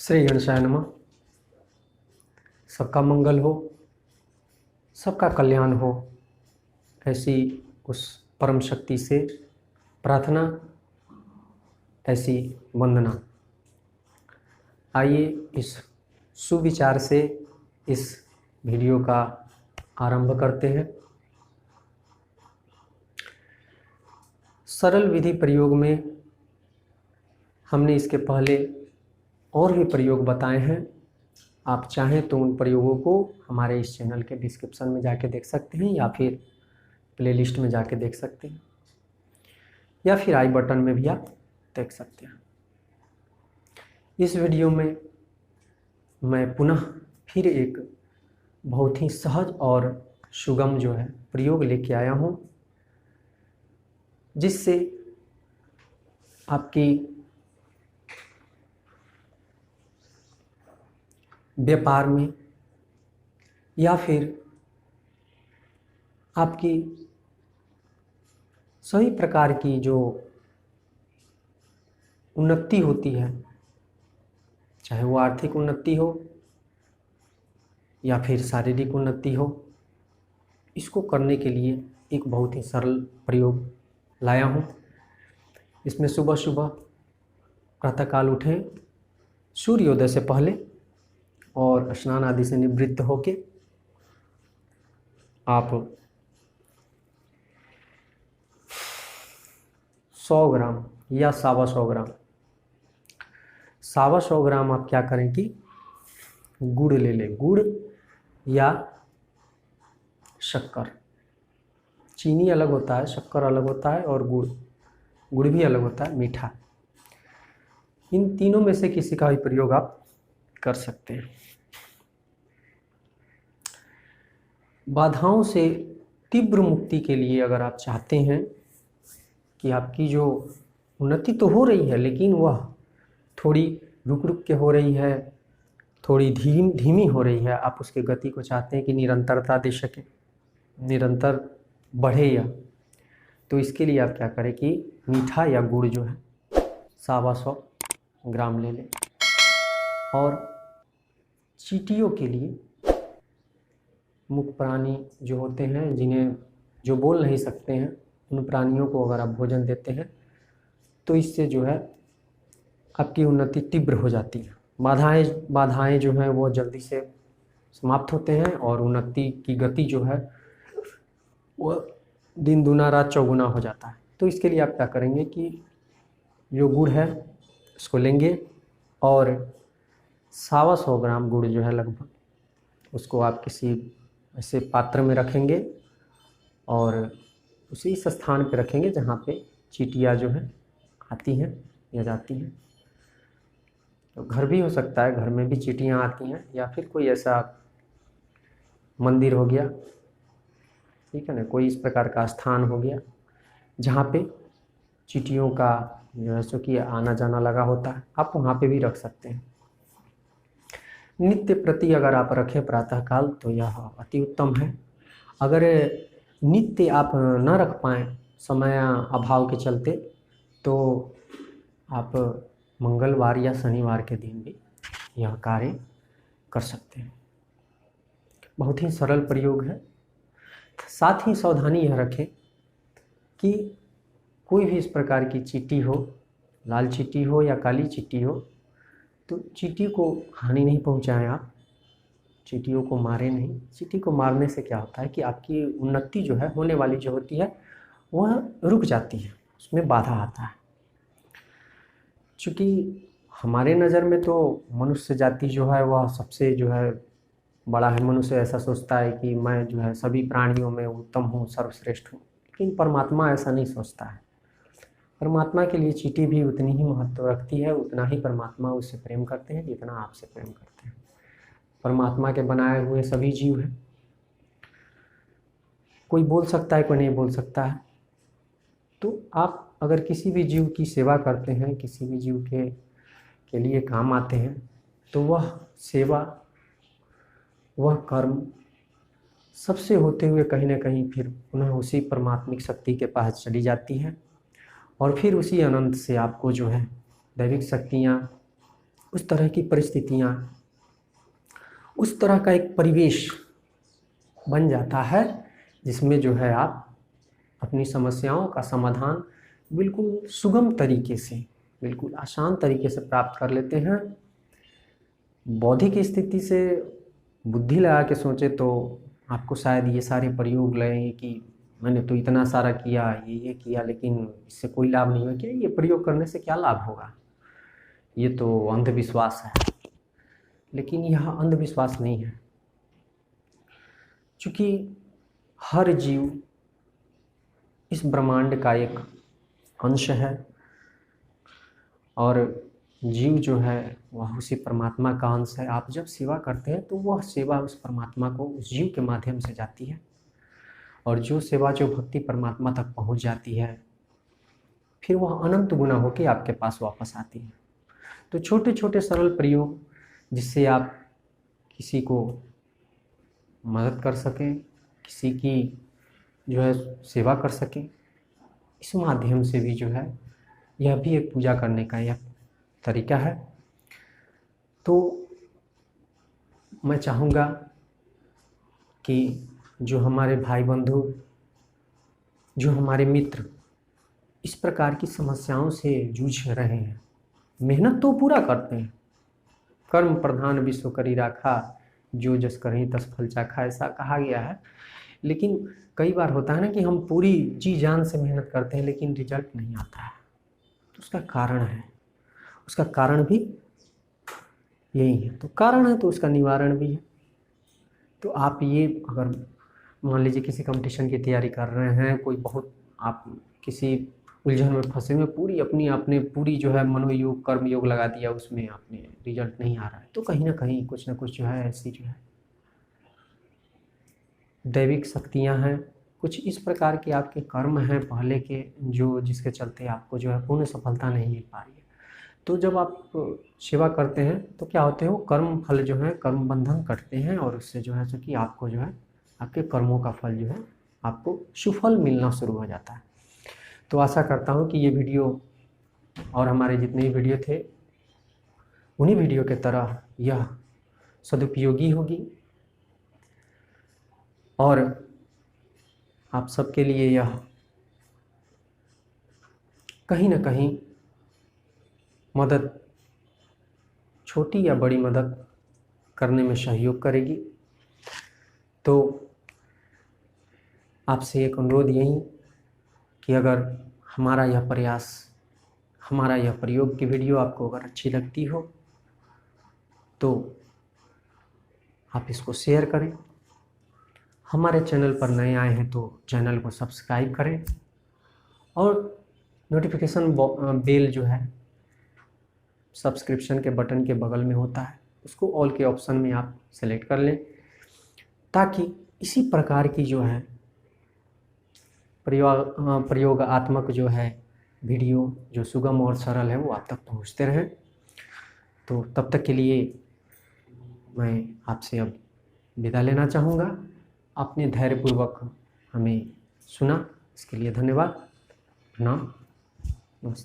श्री गणेशाय नमः। सबका मंगल हो, सबका कल्याण हो, ऐसी उस परम शक्ति से प्रार्थना, ऐसी वंदना। आइए इस सुविचार से इस वीडियो का आरंभ करते हैं। सरल विधि प्रयोग में हमने इसके पहले और भी प्रयोग बताए हैं। आप चाहें तो उन प्रयोगों को हमारे इस चैनल के डिस्क्रिप्शन में जाके देख सकते हैं, या फिर प्लेलिस्ट में जाके देख सकते हैं, या फिर आई बटन में भी आप देख सकते हैं। इस वीडियो में मैं पुनः फिर एक बहुत ही सहज और सुगम जो है प्रयोग लेके आया हूँ, जिससे आपकी व्यापार में या फिर आपकी सभी प्रकार की जो उन्नति होती है, चाहे वो आर्थिक उन्नति हो या फिर शारीरिक उन्नति हो, इसको करने के लिए एक बहुत ही सरल प्रयोग लाया हूँ। इसमें सुबह सुबह प्रातःकाल उठें सूर्योदय से पहले और स्नान आदि से निवृत्त होके आप 100 ग्राम या 125 ग्राम 125 ग्राम आप क्या करें कि गुड़ ले लें। गुड़ या शक्कर, चीनी अलग होता है, शक्कर अलग होता है, और गुड़ भी अलग होता है, मीठा। इन तीनों में से किसी का भी प्रयोग आप कर सकते हैं। बाधाओं से तीव्र मुक्ति के लिए अगर आप चाहते हैं कि आपकी जो उन्नति तो हो रही है लेकिन वह थोड़ी रुक रुक के हो रही है, थोड़ी धीमी हो रही है, आप उसके गति को चाहते हैं कि निरंतरता दे सके, निरंतर बढ़े, या तो इसके लिए आप क्या करें कि मीठा या गुड़ जो है 125 ग्राम ले लें। और चींटियों के लिए, मुख प्राणी जो होते हैं, जिन्हें जो बोल नहीं सकते हैं, उन प्राणियों को अगर आप भोजन देते हैं तो इससे जो है आपकी उन्नति तीव्र हो जाती है। बाधाएं जो हैं वो जल्दी से समाप्त होते हैं और उन्नति की गति जो है वो दिन दूना रात चौगुना हो जाता है। तो इसके लिए आप क्या करेंगे कि जो गुड़ है उसको लेंगे और 125 ग्राम गुड़ जो है लगभग, उसको आप किसी ऐसे पात्र में रखेंगे और उसे इस स्थान पे रखेंगे जहाँ पे चींटियाँ जो है आती हैं या जाती हैं। तो घर भी हो सकता है, घर में भी चींटियाँ आती हैं, या फिर कोई ऐसा मंदिर हो गया, ठीक है ना, कोई इस प्रकार का स्थान हो गया जहाँ पे चींटियों का जो है सो कि आना जाना लगा होता है, आप वहाँ पे भी रख सकते हैं। नित्य प्रति अगर आप रखें प्रातःकाल तो यह अति उत्तम है। अगर नित्य आप न रख पाएँ समय अभाव के चलते, तो आप मंगलवार या शनिवार के दिन भी यह कार्य कर सकते हैं। बहुत ही सरल प्रयोग है। साथ ही सावधानी यह रखें कि कोई भी इस प्रकार की चींटी हो, लाल चींटी हो या काली चींटी हो, तो चींटी को हानि नहीं पहुंचाएं आप, चींटियों को मारें नहीं। चींटी को मारने से क्या होता है कि आपकी उन्नति जो है होने वाली जो होती है वह रुक जाती है, उसमें बाधा आता है। चूँकि हमारे नज़र में तो मनुष्य जाति जो है वह सबसे जो है बड़ा है। मनुष्य ऐसा सोचता है कि मैं जो है सभी प्राणियों में उत्तम हूँ, सर्वश्रेष्ठ हूँ, लेकिन परमात्मा ऐसा नहीं सोचता है। परमात्मा के लिए चींटी भी उतनी ही महत्व रखती है, उतना ही परमात्मा उससे प्रेम करते हैं जितना आपसे प्रेम करते हैं। परमात्मा के बनाए हुए सभी जीव हैं, कोई बोल सकता है, कोई नहीं बोल सकता है। तो आप अगर किसी भी जीव की सेवा करते हैं, किसी भी जीव के लिए काम आते हैं, तो वह सेवा, वह कर्म सबसे होते हुए कहीं ना कहीं फिर पुनः उसी परमात्मिक शक्ति के पास चली जाती है, और फिर उसी अनंत से आपको जो है दैविक शक्तियाँ उस तरह की परिस्थितियाँ, उस तरह का एक परिवेश बन जाता है जिसमें जो है आप अपनी समस्याओं का समाधान बिल्कुल सुगम तरीके से, बिल्कुल आसान तरीके से प्राप्त कर लेते हैं। बौद्धिक स्थिति से बुद्धि लगा के सोचे तो आपको शायद ये सारे प्रयोग लगे कि मैंने तो इतना सारा किया, ये किया, लेकिन इससे कोई लाभ नहीं हुआ। क्या ये प्रयोग करने से क्या लाभ होगा, ये तो अंधविश्वास है। लेकिन यह अंधविश्वास नहीं है, क्योंकि हर जीव इस ब्रह्मांड का एक अंश है और जीव जो है वह उसी परमात्मा का अंश है। आप जब सेवा करते हैं तो वह सेवा उस परमात्मा को उस जीव के माध्यम से जाती है, और जो सेवा, जो भक्ति परमात्मा तक पहुंच जाती है, फिर वह अनंत गुना होकर आपके पास वापस आती है। तो छोटे छोटे सरल प्रयोग जिससे आप किसी को मदद कर सकें, किसी की जो है सेवा कर सकें, इस माध्यम से भी जो है यह भी एक पूजा करने का यह तरीका है। तो मैं चाहूँगा कि जो हमारे भाई बंधु, जो हमारे मित्र इस प्रकार की समस्याओं से जूझ रहे हैं, मेहनत तो पूरा करते हैं, कर्म प्रधान विश्व करी राखा, जो जस करहीं तस फल चाखा, ऐसा कहा गया है। लेकिन कई बार होता है ना कि हम पूरी जी जान से मेहनत करते हैं लेकिन रिजल्ट नहीं आता है, तो उसका कारण है, उसका कारण भी यही है। तो कारण है तो उसका निवारण भी है। तो आप ये अगर मान लीजिए किसी कंपटीशन की तैयारी कर रहे हैं, कोई बहुत आप किसी उलझन में फंसे हुए, पूरी अपनी आपने पूरी जो है मनोयोग कर्म योग लगा दिया, उसमें आपने रिजल्ट नहीं आ रहा है, तो कहीं ना कहीं कुछ ना कुछ जो है ऐसी जो है दैविक शक्तियां हैं, कुछ इस प्रकार के आपके कर्म हैं पहले के, जो जिसके चलते आपको जो है पूर्ण सफलता नहीं मिल पा रही है। तो जब आप सेवा करते हैं तो क्या होते हैं, वो कर्म फल जो है, कर्म बंधन कटते हैं, और उससे जो है कि आपको जो है आपके कर्मों का फल जो है आपको सुफल मिलना शुरू हो जाता है। तो आशा करता हूँ कि ये वीडियो और हमारे जितने भी वीडियो थे उन्हीं वीडियो के तरह यह सदुपयोगी होगी, और आप सबके लिए यह कहीं ना कहीं मदद, छोटी या बड़ी मदद करने में सहयोग करेगी। तो आपसे एक अनुरोध यही कि अगर हमारा यह प्रयास, हमारा यह प्रयोग की वीडियो आपको अगर अच्छी लगती हो तो आप इसको शेयर करें। हमारे चैनल पर नए आए हैं तो चैनल को सब्सक्राइब करें, और नोटिफिकेशन बेल जो है सब्सक्रिप्शन के बटन के बगल में होता है, उसको ऑल के ऑप्शन में आप सेलेक्ट कर लें, ताकि इसी प्रकार की जो है प्रयोगात्मक जो है वीडियो जो सुगम और सरल है वो आप तक पहुंचते रहें। तो तब तक के लिए मैं आपसे अब विदा लेना चाहूँगा। आपने धैर्यपूर्वक हमें सुना, इसके लिए धन्यवाद। प्रणाम।